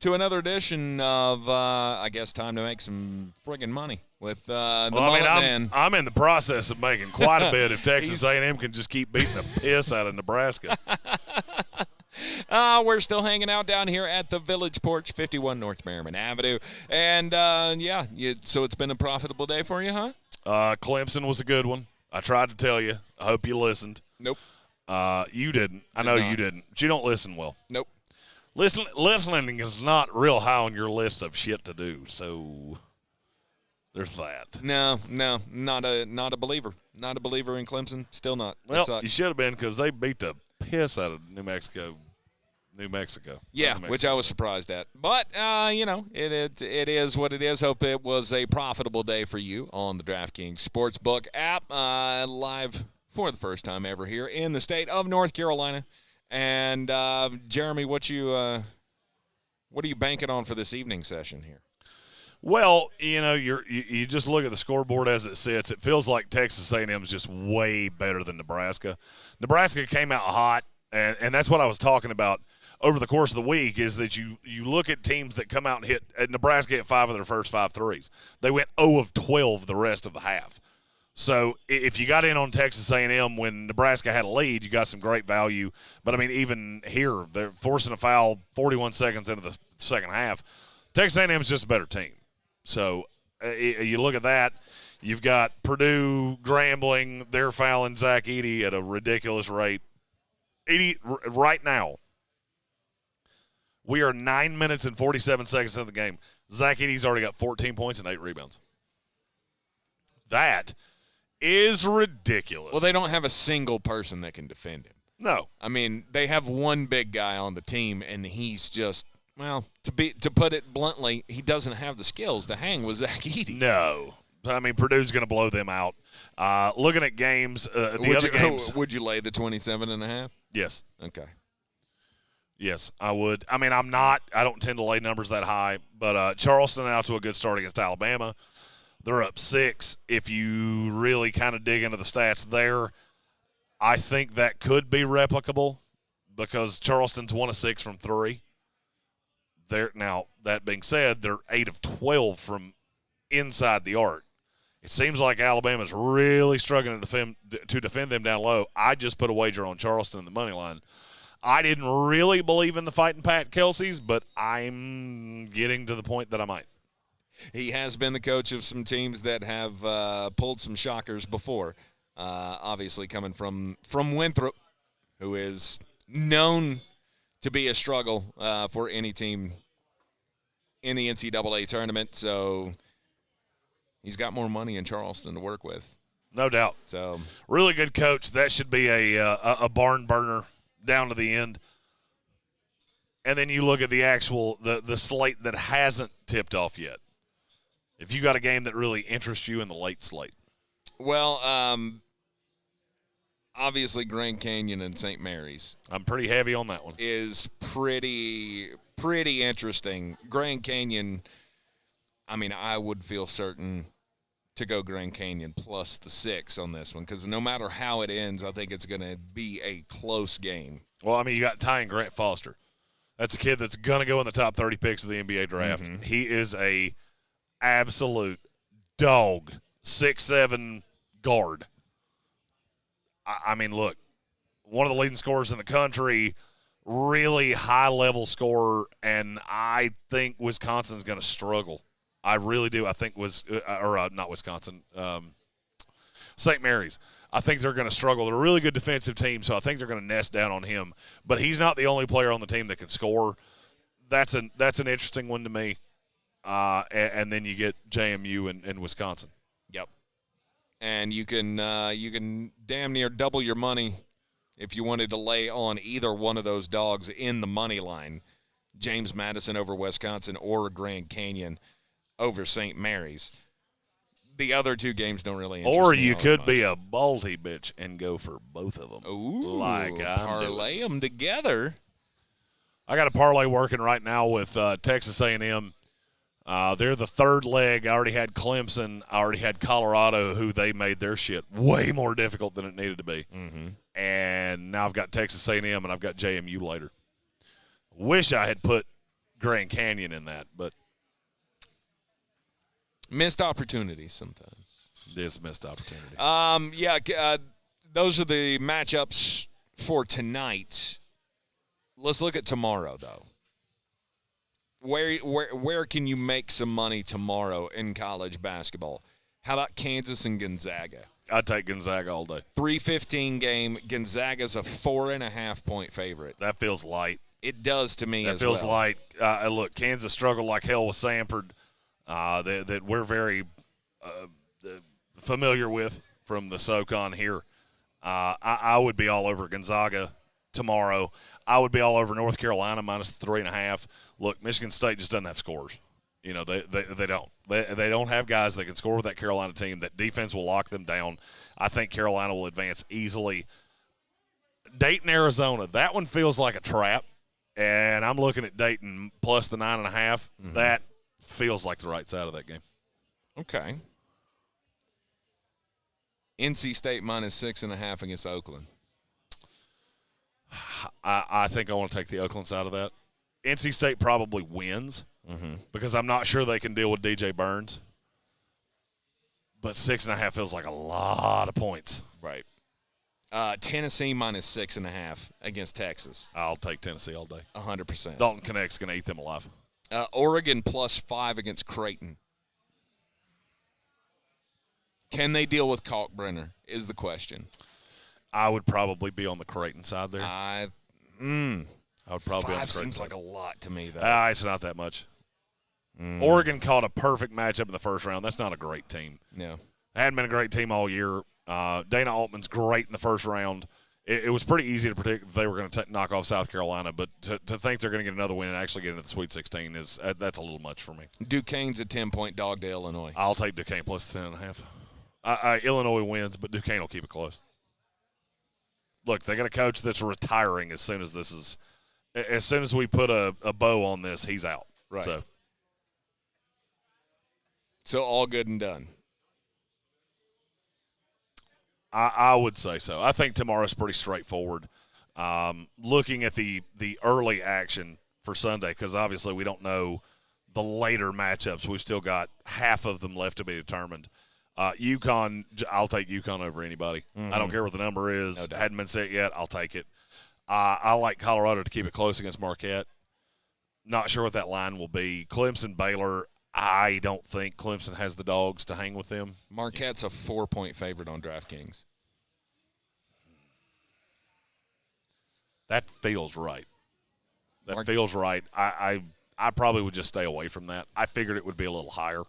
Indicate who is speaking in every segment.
Speaker 1: to another edition of, I guess, time to make some friggin' money with the Mullet Man.
Speaker 2: I'm in the process of making quite a bit if Texas A&M can just keep beating the piss out of Nebraska.
Speaker 1: We're still hanging out down here at the Village Porch, 51 North Merriman Avenue. And, so it's been a profitable day for you, huh?
Speaker 2: Clemson was a good one. I tried to tell you. I hope you listened.
Speaker 1: Nope.
Speaker 2: You didn't. I know you didn't. But you don't listen well.
Speaker 1: Nope.
Speaker 2: Listening is not real high on your list of shit to do, so there's that.
Speaker 1: No, not a believer. Not a believer in Clemson. Still not.
Speaker 2: Well, you should have been because they beat the piss out of New Mexico.
Speaker 1: Yeah, which I was surprised at. But, it is what it is. Hope it was a profitable day for you on the DraftKings Sportsbook app, live for the first time ever here in the state of North Carolina. And, Jeremy, what are you banking on for this evening session here?
Speaker 2: Well, you just look at the scoreboard as it sits. It feels like Texas A&M is just way better than Nebraska. Nebraska came out hot, and that's what I was talking about over the course of the week is that you look at teams that come out and hit – Nebraska hit 5 of their first 5 threes. They went 0 of 12 the rest of the half. So if you got in on Texas A&M when Nebraska had a lead, you got some great value. But, I mean, even here, they're forcing a foul 41 seconds into the second half. Texas A&M is just a better team. So you look at that. You've got Purdue Grambling. They're fouling Zach Edey at a ridiculous rate. Edey, right now, we are 9 minutes and 47 seconds into the game. Zach Edey's already got 14 points and 8 rebounds. That is ridiculous.
Speaker 1: Well, they don't have a single person that can defend him.
Speaker 2: No.
Speaker 1: I mean, they have one big guy on the team, and he's just, well, to put it bluntly, he doesn't have the skills to hang with Zach Edey.
Speaker 2: No. I mean, Purdue's going to blow them out. Looking at games, games.
Speaker 1: Would you lay the 27.5?
Speaker 2: Yes.
Speaker 1: Okay.
Speaker 2: Yes, I would. I mean, I don't tend to lay numbers that high, but Charleston out to a good start against Alabama. They're up 6. If you really kind of dig into the stats there, I think that could be replicable because Charleston's 1 of 6 from 3. Now, that being said, they're 8 of 12 from inside the arc. It seems like Alabama's really struggling to defend them down low. I just put a wager on Charleston in the money line. I didn't really believe in the fighting Pat Kelsey's, but I'm getting to the point that I might.
Speaker 1: He has been the coach of some teams that have pulled some shockers before. Obviously coming from Winthrop, who is known to be a struggle for any team in the NCAA tournament. So he's got more money in Charleston to work with.
Speaker 2: No doubt.
Speaker 1: So
Speaker 2: really good coach. That should be a barn burner down to the end. And then you look at the slate that hasn't tipped off yet. If you got a game that really interests you in the late slate.
Speaker 1: Well, obviously Grand Canyon and St. Mary's.
Speaker 2: I'm pretty heavy on that one.
Speaker 1: Is pretty interesting. Grand Canyon, I mean, I would feel certain to go Grand Canyon plus the 6 on this one because no matter how it ends, I think it's going to be a close game.
Speaker 2: Well, I mean, you got Ty and Grant Foster. That's a kid that's going to go in the top 30 picks of the NBA draft. Mm-hmm. He is a absolute dog, 6'7" guard. I mean, look, one of the leading scorers in the country, really high-level scorer, and I think Wisconsin's going to struggle. I really do. I think not Wisconsin, St. Mary's. I think they're going to struggle. They're a really good defensive team, so I think they're going to nest down on him. But he's not the only player on the team that can score. That's an interesting one to me. And then you get JMU and Wisconsin.
Speaker 1: Yep. And you can damn near double your money if you wanted to lay on either one of those dogs in the money line. James Madison over Wisconsin or Grand Canyon over St. Mary's. The other two games don't really interest me.
Speaker 2: Or you could be a baldy bitch and go for both of them.
Speaker 1: Ooh, parlay them together.
Speaker 2: I got a parlay working right now with Texas A&M. They're the third leg. I already had Clemson. I already had Colorado, who they made their shit way more difficult than it needed to be.
Speaker 1: Mm-hmm.
Speaker 2: And now I've got Texas A&M, and I've got JMU later. Wish I had put Grand Canyon in that, but
Speaker 1: missed opportunities sometimes.
Speaker 2: It is a missed opportunity.
Speaker 1: Those are the matchups for tonight. Let's look at tomorrow, though. Where can you make some money tomorrow in college basketball? How about Kansas and Gonzaga?
Speaker 2: I'd take Gonzaga all day.
Speaker 1: 3:15 game. Gonzaga's a 4.5-point favorite.
Speaker 2: That feels light.
Speaker 1: It does to me as well.
Speaker 2: That feels light. Look, Kansas struggled like hell with Samford that we're very familiar with from the SoCon here. I would be all over Gonzaga tomorrow. I would be all over North Carolina minus 3.5. Look, Michigan State just doesn't have scores. You know, they don't. They don't have guys that can score with that Carolina team. That defense will lock them down. I think Carolina will advance easily. Dayton, Arizona, that one feels like a trap. And I'm looking at Dayton plus the 9.5. Mm-hmm. That feels like the right side of that game.
Speaker 1: Okay. NC State minus 6.5 against Oakland.
Speaker 2: I think I want to take the Oakland side of that. NC State probably wins because I'm not sure they can deal with DJ Burns. But 6.5 feels like a lot of points.
Speaker 1: Right. Tennessee minus 6.5 against Texas.
Speaker 2: I'll take Tennessee all day.
Speaker 1: 100%.
Speaker 2: Dalton Connect's going to eat them alive.
Speaker 1: Oregon plus 5 against Creighton. Can they deal with Kalkbrenner is the question.
Speaker 2: I would probably be on the Creighton side there.
Speaker 1: I
Speaker 2: would probably
Speaker 1: 5 seems like a lot to me, though.
Speaker 2: It's not that much. Oregon caught a perfect matchup in the first round. That's not a great team.
Speaker 1: No.
Speaker 2: Hadn't been a great team all year. Dana Altman's great in the first round. It was pretty easy to predict if they were going to knock off South Carolina, but to think they're going to get another win and actually get into the Sweet 16 that's a little much for me.
Speaker 1: Duquesne's a 10-point dog to Illinois.
Speaker 2: I'll take Duquesne plus 10.5. Illinois wins, but Duquesne will keep it close. Look, they got a coach that's retiring as soon as we put a bow on this, he's out.
Speaker 1: Right. So all good and done.
Speaker 2: I would say so. I think tomorrow's pretty straightforward. Looking at the early action for Sunday, because obviously we don't know the later matchups. We've still got half of them left to be determined. UConn, I'll take UConn over anybody. I don't care what the number is. No, hadn't been set yet. I'll take it. I like Colorado to keep it close against Marquette. Not sure what that line will be. Clemson, Baylor, I don't think Clemson has the dogs to hang with them.
Speaker 1: Marquette's a 4-point favorite on DraftKings.
Speaker 2: That feels right. Feels right. I probably would just stay away from that. I figured it would be a little higher.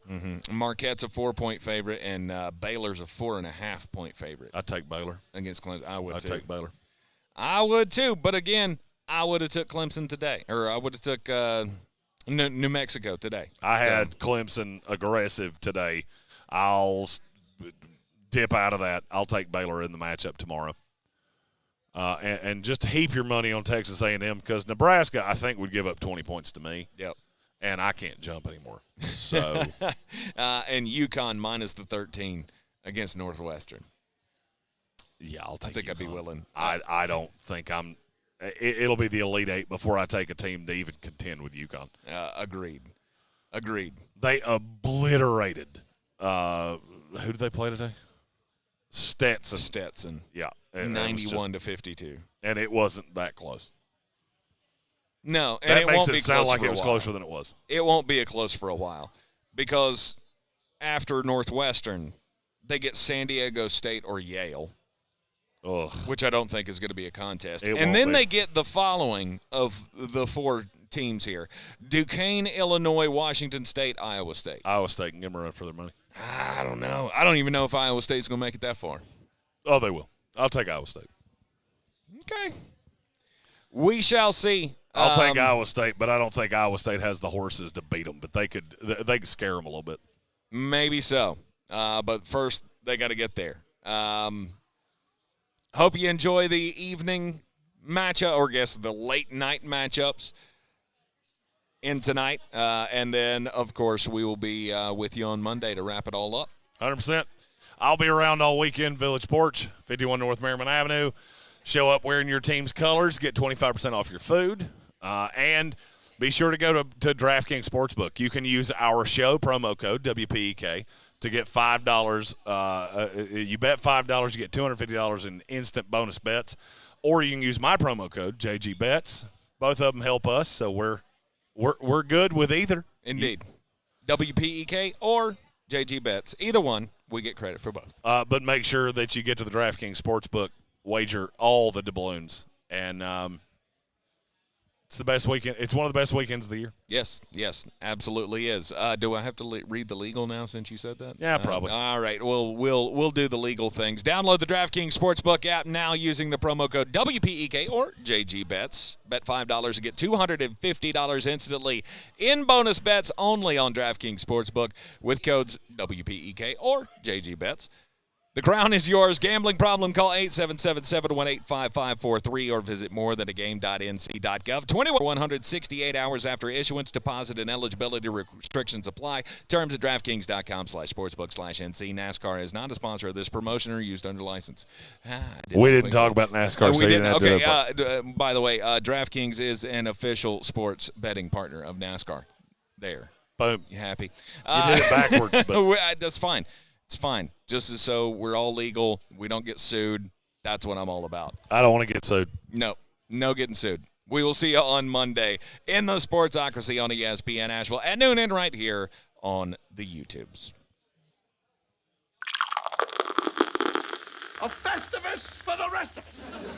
Speaker 1: Marquette's a 4-point favorite, and Baylor's a 4.5-point favorite.
Speaker 2: I'd take Baylor.
Speaker 1: Against Clemson. I'd
Speaker 2: take Baylor.
Speaker 1: I would too, but again, I would have took Clemson today. Or I would have took New Mexico today.
Speaker 2: I had Clemson aggressive today. I'll dip out of that. I'll take Baylor in the matchup tomorrow. And just heap your money on Texas A&M because Nebraska, I think, would give up 20 points to me.
Speaker 1: Yep.
Speaker 2: And I can't jump anymore. So,
Speaker 1: and UConn minus the 13 against Northwestern.
Speaker 2: Yeah, I'll take.
Speaker 1: I think I'd be willing.
Speaker 2: I don't think I'm. It'll be the Elite Eight before I take a team to even contend with UConn.
Speaker 1: Agreed.
Speaker 2: They obliterated. Who did they play today?
Speaker 1: Stetson.
Speaker 2: Yeah.
Speaker 1: 91-52.
Speaker 2: And it wasn't that close.
Speaker 1: No, and
Speaker 2: that
Speaker 1: it
Speaker 2: makes
Speaker 1: won't
Speaker 2: it
Speaker 1: be
Speaker 2: sound
Speaker 1: close
Speaker 2: like
Speaker 1: for
Speaker 2: it was
Speaker 1: a while.
Speaker 2: closer than it was.
Speaker 1: It won't be a close for a while because after Northwestern, they get San Diego State or Yale, which I don't think is going to be a contest. And then they get the following of the 4 teams here: Duquesne, Illinois, Washington State, Iowa State.
Speaker 2: Iowa State can give them a run for their money.
Speaker 1: I don't know. I don't even know if Iowa State's going to make it that far.
Speaker 2: Oh, they will. I'll take Iowa State.
Speaker 1: Okay. We shall see.
Speaker 2: I'll take Iowa State, but I don't think Iowa State has the horses to beat them. But they could scare them a little bit.
Speaker 1: Maybe so. But first, they got to get there. Hope you enjoy the evening matchup, or the late night matchups in tonight. And then, of course, we will be with you on Monday to wrap it all up.
Speaker 2: 100%. I'll be around all weekend, Village Porch, 51 North Merriman Avenue. Show up wearing your team's colors, get 25% off your food. And be sure to go to DraftKings Sportsbook. You can use our show promo code, WPEK, to get $5. You bet $5, you get $250 in instant bonus bets. Or you can use my promo code, JGBets. Both of them help us, so we're good with either.
Speaker 1: Indeed. WPEK or JGBets. Either one, we get credit for both.
Speaker 2: But make sure that you get to the DraftKings Sportsbook, wager all the doubloons. And it's the best weekend. It's one of the best weekends of the year.
Speaker 1: Yes, absolutely is. Do I have to read the legal now since you said that?
Speaker 2: Yeah, probably.
Speaker 1: All right. Well, we'll do the legal things. Download the DraftKings Sportsbook app now using the promo code WPEK or JGBets. Bet $5 and get $250 instantly in bonus bets only on DraftKings Sportsbook with codes WPEK or JGBets. The crown is yours. Gambling problem? Call 877-718-5543 or visit morethanagame.nc.gov. 168 hours after issuance. Deposit and eligibility restrictions apply. Terms at DraftKings.com/sportsbook/NC. NASCAR is not a sponsor of this promotion or used under license.
Speaker 2: We didn't talk about NASCAR.
Speaker 1: We didn't. Okay. By the way, DraftKings is an official sports betting partner of NASCAR. There.
Speaker 2: Boom.
Speaker 1: You happy?
Speaker 2: You did it backwards. But.
Speaker 1: That's fine. It's fine. Just as so we're all legal, we don't get sued. That's what I'm all about.
Speaker 2: I don't want to get sued.
Speaker 1: No getting sued. We will see you on Monday in the Sportsocracy on ESPN Asheville at noon and right here on the YouTubes.
Speaker 3: A Festivus for the rest of us.